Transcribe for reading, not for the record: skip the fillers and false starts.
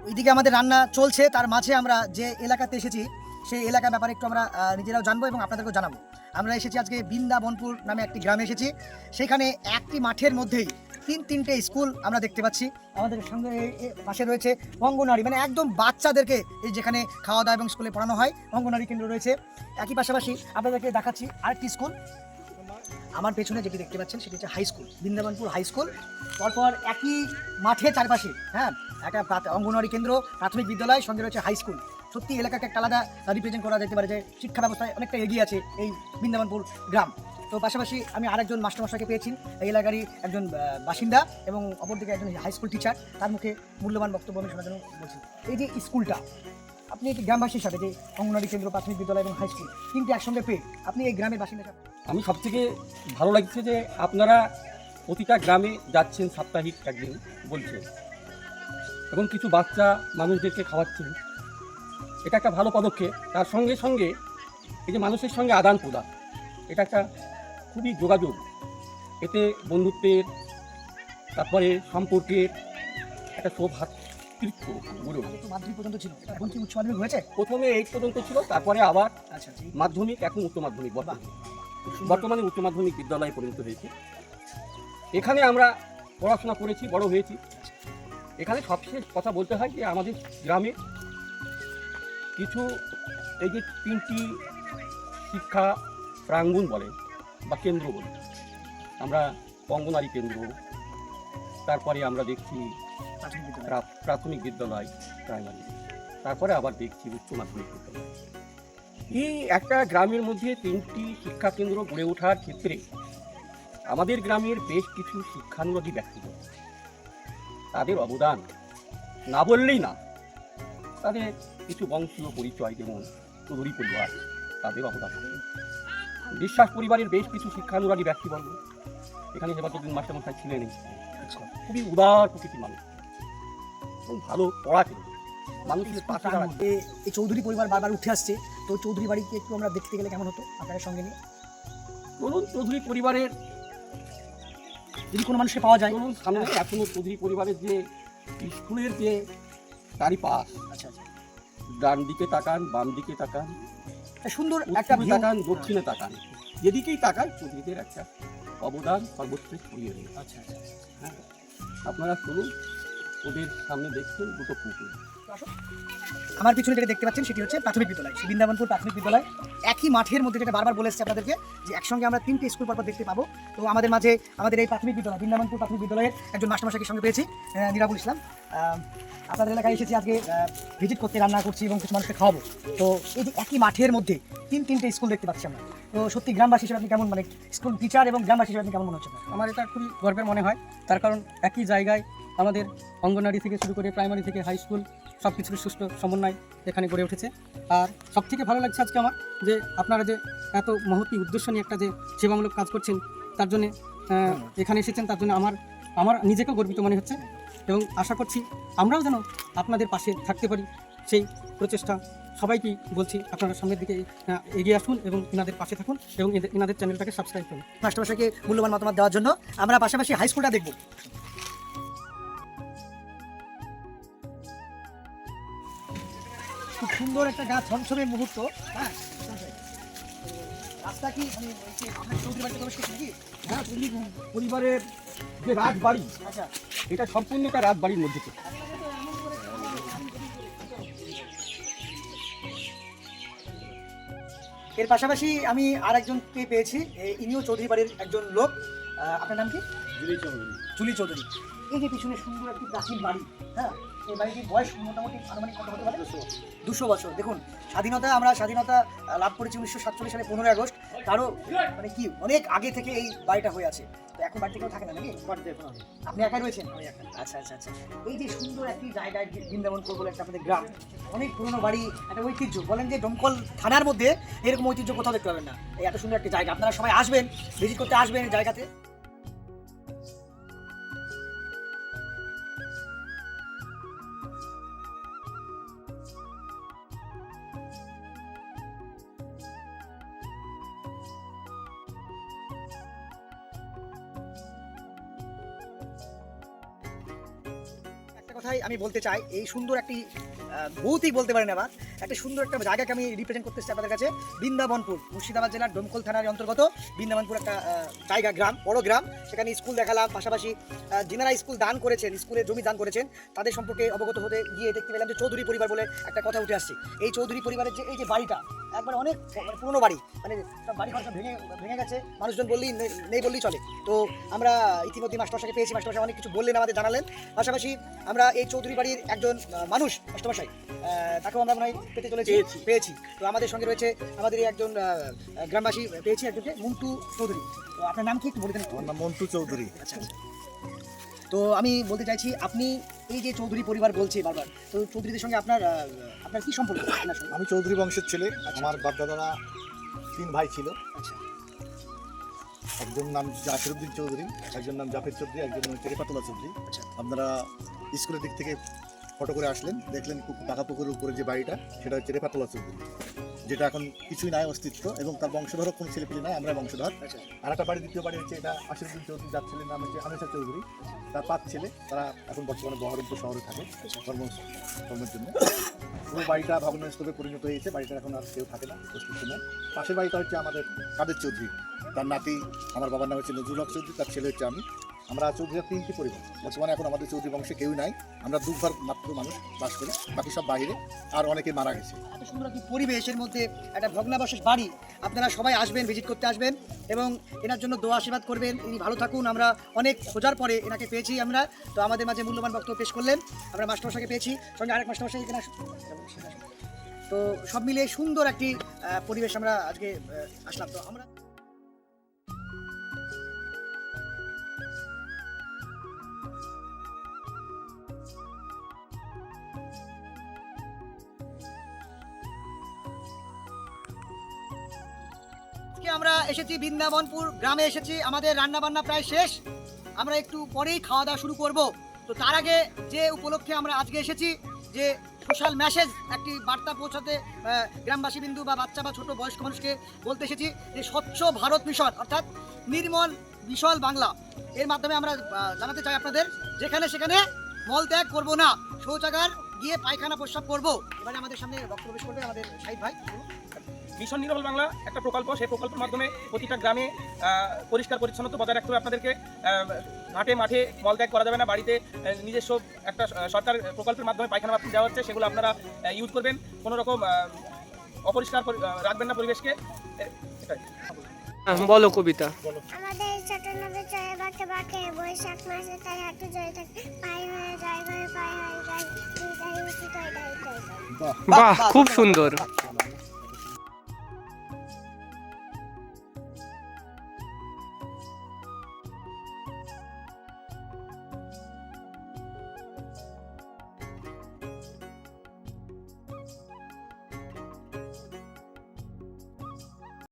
ওইদিকে আমাদের রান্না চলছে, তার মাঝে আমরা যে এলাকাতে এসেছি সেই এলাকার ব্যাপারে একটু আমরা নিজেরাও জানবো এবং আপনাদেরকেও জানাবো। আমরা এসেছি আজকে বৃন্দাবনপুর নামে একটি গ্রামে এসেছি। সেখানে একটি মাঠের মধ্যেই তিনটে স্কুল আমরা দেখতে পাচ্ছি। আমাদের সঙ্গে পাশে রয়েছে অঙ্গনওয়াড়ি, মানে একদম বাচ্চাদেরকে এই যেখানে খাওয়া দাওয়া এবং স্কুলে পড়ানো হয়, অঙ্গনওয়াড়ি কেন্দ্র রয়েছে। একই পাশাপাশি আপনাদেরকে দেখাচ্ছি আরেকটি স্কুল। আমার পেছনে যেটি দেখতে পাচ্ছেন সেটি হচ্ছে high school, Brindabanpur high school. পরপর একই মাঠের চারপাশে একটা অঙ্গনওয়াড়ি কেন্দ্র, প্রাথমিক বিদ্যালয়, সঙ্গে রয়েছে হাই স্কুল। সত্যি এলাকাকে একটা আলাদা রিপ্রেজেন্ট করা যেতে পারে যে শিক্ষা ব্যবস্থায় অনেকটা এগিয়ে আছে এই বৃন্দাবনপুর গ্রাম। তো পাশাপাশি আমি আরেকজন মাস্টারমশাইকে পেয়েছি, এই এলাকারই একজন বাসিন্দা এবং অপরদিকে একজন হাই স্কুল টিচার। তার মুখে মূল্যবান বক্তব্য আমি শোনার জন্য বলছি। এই যে স্কুলটা, আপনি একটি গ্রামবাসী হিসাবে, যে অঙ্গনওয়াড়ি কেন্দ্র, প্রাথমিক বিদ্যালয় এবং হাই স্কুল তিনটি একসঙ্গে পেয়ে আপনি এই গ্রামের বাসিন্দা হিসাবে, আমি সবথেকে ভালো লাগছে যে আপনারা প্রতিটা গ্রামে যাচ্ছেন, সাপ্তাহিক একদিন বলছেন এবং কিছু বাচ্চা মানুষদেরকে খাওয়াচ্ছেন। এটা একটা ভালো পদক্ষেপ। তার সঙ্গে সঙ্গে এই যে মানুষের সঙ্গে আদান প্রদান, এটা একটা খুবই যোগাযোগ। এতে বন্ধুত্বের, তারপরে সম্পর্কের একটা সৌভাতৃত্ব গড়ে ওঠে। মাধ্যমিক পর্যন্ত ছিল, এখন কি উচ্চ মাধ্যমিক হয়েছে? প্রথমে 8 পর্যন্ত ছিল, তারপরে আবার আচ্ছা, মাধ্যমিক, এখন উচ্চ মাধ্যমিক। বর্তমানে উচ্চ মাধ্যমিক বিদ্যালয়ে পরিণত হয়েছে। এখানে আমরা পড়াশোনা করেছি, বড় হয়েছি। এখানে সবশেষ কথা বলতে হয় যে আমাদের গ্রামে কিছু এই যে 3টি শিক্ষা প্রাঙ্গণ বলে বা কেন্দ্র বলে, আমরা অঙ্গনওয়াড়ি কেন্দ্র, তারপরে আমরা দেখছি প্রাথমিক বিদ্যালয়, প্রাইমারি, তারপরে আবার দেখছি উচ্চ মাধ্যমিক বিদ্যালয়। এই একটা গ্রামের মধ্যে 3টি শিক্ষা কেন্দ্র গড়ে ওঠার ক্ষেত্রে আমাদের গ্রামের বেশ কিছু শিক্ষানুরাগী ব্যক্তিগণ, তাদের অবদান না বললেই না। তাদের কিছু বংশীয় পরিচয়, যেমন চৌধুরী পরিবার, তাদের অবদান। বিশ্বাস পরিবারের বেশ কিছু শিক্ষানুরাগী ব্যক্তিবর্গ এখানে হেফাজতুদ্দিন মাস্টারমশাই ছিলেন। খুবই উদার প্রকৃতির মানুষ এবং ভালো পড়াতেন মানুষের পাশে দাঁড়াতেন। এই চৌধুরী পরিবার বারবার উঠে আসছে, তো চৌধুরী বাড়িকে একটু আমরা দেখতে গেলে কেমন হতো আপনাদের সঙ্গে নিয়ে? বলুন, চৌধুরী পরিবারের যদি কোনো মানুষকে পাওয়া যায়, বলুন সামনে এখনো চৌধুরী পরিবারের যে স্কুলের যে চারিপাশ, আচ্ছা আচ্ছা, ডান দিকে তাকান, বাম দিকে তাকান, সুন্দর একটা উত্তরে তাকান, দক্ষিণে তাকান, যেদিকেই তাকান চৌধুরীদের একটা অবদান সর্বোচ্চ ছড়িয়ে রয়েছে। আচ্ছা আচ্ছা, হ্যাঁ, আপনারা শুনুন, ওদের সামনে দেখছেন দুটো পুকুর। আমার পিছনে যেটা দেখতে পাচ্ছেন সেটি হচ্ছে প্রাথমিক বিদ্যালয়, বৃন্দাবনপুর প্রাথমিক বিদ্যালয়। একই মাঠের মধ্যে, যেটা বারবার বলে এসেছি আপনাদেরকে, যে একসঙ্গে আমরা 3টে স্কুল পরপর দেখতে পাবো। তো আমাদের মাঝে আমাদের এই প্রাথমিক বিদ্যালয়, বৃন্দাবনপুর প্রাথমিক বিদ্যালয়ের একজন মাস্টারমশাইকে সঙ্গে পেয়েছি, নিরাবুল ইসলাম। আপনাদের এলাকায় এসেছি আজকে ভিজিট করতে, রান্না করছি এবং কিছু মানুষকে খাওয়াবো। তো এই যে একই মাঠের মধ্যে তিনটে স্কুল দেখতে পাচ্ছি আমরা, তো সত্যি গ্রামবাসী হিসেবে আপনি কেমন, মানে স্কুল টিচার এবং গ্রামবাসী হিসেবে আপনি কেমন মনে হচ্ছে? আমার এটা খুবই গর্বের মনে হয়, তার কারণ একই জায়গায় আমাদের অঙ্গনওয়াড়ি থেকে শুরু করে প্রাইমারি থেকে হাই স্কুল সব কিছুর সুষ্ঠু সমন্বয় এখানে গড়ে উঠেছে। আর সবথেকে ভালো লাগছে আজকে আমার যে আপনারা যে এত মহতি উদ্দেশ্য নিয়ে একটা যে সেবামূলক কাজ করছেন, তার জন্যে এখানে এসেছেন, তার জন্য আমার নিজেকেও গর্বিত মনে হচ্ছে এবং আশা করছি আমরাও যেন আপনাদের পাশে থাকতে পারি। সেই প্রচেষ্টা সবাইকেই বলছি, আপনারা সামনের দিকে এগিয়ে আসুন এবং এনাদের পাশে থাকুন এবং এনাদের চ্যানেলটাকে সাবস্ক্রাইব করুন। মাস্টারমশাইকে মূল্যবান মতামত দেওয়ার জন্য আমরা পাশাপাশি হাই স্কুলটা দেখব। খুব সুন্দর একটা গা ছমছমের মুহূর্ত। হ্যাঁ, রাস্তা কি মানে আপনার চৌধুরী বাড়িতে প্রবেশ করছেন কি? হ্যাঁ, চৌধুরী পরিবারের যে রাজবাড়ি, আচ্ছা, এটা সম্পূর্ণ একটা রাজবাড়ির মধ্যে থেকে। এর পাশাপাশি আমি আর একজনকে পেয়েছি, ইনিও চৌধুরী বাড়ির একজন লোক। আপনার নাম কি? জুলি চৌধুরী। এই যে পিছনে সুন্দর একটি প্রাচীন বাড়ি, হ্যাঁ, এই বাড়িটির বয়স মোটামুটি আনুমানিক কত হতে পারে? 200 বছর। দেখুন, আমরা স্বাধীনতা লাভ করেছি 1947 সালে 15 আগস্ট। তারও মানে কি অনেক আগে থেকে এই বাড়িটা হয়ে আছে। তো এখন বাড়িতে কেউ থাকে না নাকি? আপনি একাই রয়েছেন? আচ্ছা আচ্ছা আচ্ছা। এই যে সুন্দর একটি জায়গায় বৃন্দাবনপুর বলে একটা আপনাদের গ্রাম, অনেক পুরনো বাড়ি, একটা ঐতিহ্য। বলেন যে দমকল থানার মধ্যে এরকম ঐতিহ্য কোথাও দেখতে পাবেন না। এই এত সুন্দর একটি জায়গা, আপনারা সবাই আসবেন, ভিজিট করতে আসবেন এই জায়গাতে। কথাই আমি বলতে চাই, এই সুন্দর একটি ভৌতিক বলতে পারেন আবার, একটা সুন্দর একটা জায়গাকে আমি রিপ্রেজেন্ট করতে চাই আপনাদের কাছে। বৃন্দাবনপুর মুর্শিদাবাদ জেলার ডোমকল থানার অন্তর্গত বৃন্দাবনপুর একটা জায়গা, গ্রাম, বড় গ্রাম। সেখানে স্কুল দেখালাম, পাশাপাশি যেনারা স্কুল দান করেছেন, স্কুলের জমি দান করেছেন, তাদের সম্পর্কে অবগত হতে গিয়ে দেখতে পেলাম যে চৌধুরী পরিবার বলে একটা কথা উঠে আসছে। এই চৌধুরী পরিবারের যে এই যে বাড়িটা, একবার অনেক পুরনো বাড়ি, মানে সব বাড়ি ঘর সব ভেঙে গেছে, মানুষজন বললেই নেই বললেই চলে। তো আমরা ইতিমধ্যে মাস্টারমশাইকে পেয়েছি, মাস্টারমশাই অনেক কিছু বললেন, আমাদের জানালেন। পাশাপাশি আমরা এই চৌধুরী বাড়ির একজন মানুষ, মাস্টারমশাই, তাকেও আমরা মনে হয় পেতে চলেছি, পেয়েছি। তো আমাদের সঙ্গে রয়েছে আমাদের একজন গ্রামবাসী, পেয়েছি একজনকে, মন্টু চৌধুরী। তো আপনার নাম কি একটু বলে দেন? আমার নাম মন্টু চৌধুরী। আচ্ছা আচ্ছা। তো আমি বলতে চাইছি, আপনি এই যে চৌধুরী পরিবার বলছে বারবার, তো চৌধুরীদের সঙ্গে আপনার আপনার কি সম্পর্ক? আপনার সঙ্গে? আমি চৌধুরী বংশের ছেলে। আমার বাপদাদারা 3 ভাই ছিল। আচ্ছা একজন নাম জাফরউদ্দিন চৌধুরী, একজন নাম জাফর চৌধুরী, একজন নাম চেরেপাতলা চৌধুরী। আচ্ছা। আপনারা স্কুলের দিক থেকে ফটো করে আসলেন, দেখলেন পাকা পুকুরের উপরে যে বাড়িটা, সেটা হচ্ছে চেরেপাতলা চৌধুরী, যেটা এখন কিছুই নাই অস্তিত্ব, এবং তার বংশধরও কোনো ছেলেপিলে নাই, আমরা বংশধর। আচ্ছা আর একটা বাড়ি, দ্বিতীয় বাড়ি হচ্ছে এটা আশিরুদ্দিন চৌধুরী, যার ছেলের নাম হচ্ছে আমেশা চৌধুরী। তার 5 ছেলে, তারা এখন বর্তমানে বহরমপুর শহরে থাকে কর্মের জন্য। পুরো বাড়িটা ভগ্নস্তূপে পরিণত হয়েছে, বাড়িটা এখন আর কেউ থাকে না, অস্তিত্ব নেই। পাশের বাড়িটা হচ্ছে আমাদের কাদের চৌধুরী, তার নাতি, আমার বাবার নাম হচ্ছে নজরুল হক চৌধুরী, তার ছেলে হচ্ছে আমি। আমরা চৌধুরীর 3টি পরিবার। বর্তমানে এখন আমাদের চৌধুরী বংশে কেউ নাই, আমরা 2 ঘর মাত্র মানুষ বাস করি, বাকি সব বাইরে, আর অনেকে মারা গেছে। এত সুন্দর একটি পরিবেশের মধ্যে একটা ভগ্নাবশেষ বাড়ি, আপনারা সবাই আসবেন, ভিজিট করতে আসবেন এবং এনার জন্য দোয়া আশীর্বাদ করবেন, ইনি ভালো থাকুন। আমরা অনেক খোঁজার পরে এনাকে পেয়েছি আমরা। তো আমাদের মাঝে মূল্যবান বক্তব্য পেশ করলেন, আমরা মাস্টারমশাইকে পেয়েছি, সঙ্গে আরেক মাস্টারমশাই এখানে তো সব মিলিয়ে সুন্দর একটি পরিবেশ আমরা আজকে আসলাম। তো আমরা আমরা এসেছি বৃন্দাবনপুর গ্রামে এসেছি, আমাদের রান্না বান্না প্রায় শেষ, আমরা একটু পরেই খাওয়া দাওয়া শুরু করব। তো তার আগে যে উপলক্ষে আমরা আজকে এসেছি, যে সোশ্যাল মেসেজ, একটি বার্তা পৌঁছাতে গ্রামবাসী বিন্দু বা বাচ্চা বা ছোট বয়স্ক মানুষকে বলতে এসেছি যে স্বচ্ছ ভারত মিশন, অর্থাৎ নির্মল বিশাল বাংলা, এর মাধ্যমে আমরা জানাতে চাই আপনাদের, যেখানে সেখানে মল ত্যাগ করবো না, শৌচাগার গিয়ে পায়খানা প্রস্রাব করবো। এবারে আমাদের সামনে বক্তব্য পেশ করবে আমাদের শাহিদ ভাই। মিশন নির্মল বাংলা একটা প্রকল্প, সেই প্রকল্পের মাধ্যমে প্রতিটা গ্রামে পরিষ্কার পরিচ্ছন্নতা বজায় রাখতে হবে আপনাদেরকে। ঘাটে মাঠে মলত্যাগ করা যাবে না, বাড়িতে নিজস্ব একটা সরকার প্রকল্পের মাধ্যমে পায়খানা বাথরুম দেওয়া হচ্ছে, সেগুলো আপনারা ইউজ করবেন, কোনো রকম অপরিষ্কার রাখবেন না পরিবেশকে। বলো কবিতা। আমাদের ছোট নদী চলে বাঁকে বাঁকে, বৈশাখ মাসে তাই হাঁটু জড়ে থাকে, পায়ে হয়ে যায় ঘরে, পায়ে হয়ে যায়, বাহ, খুব সুন্দর।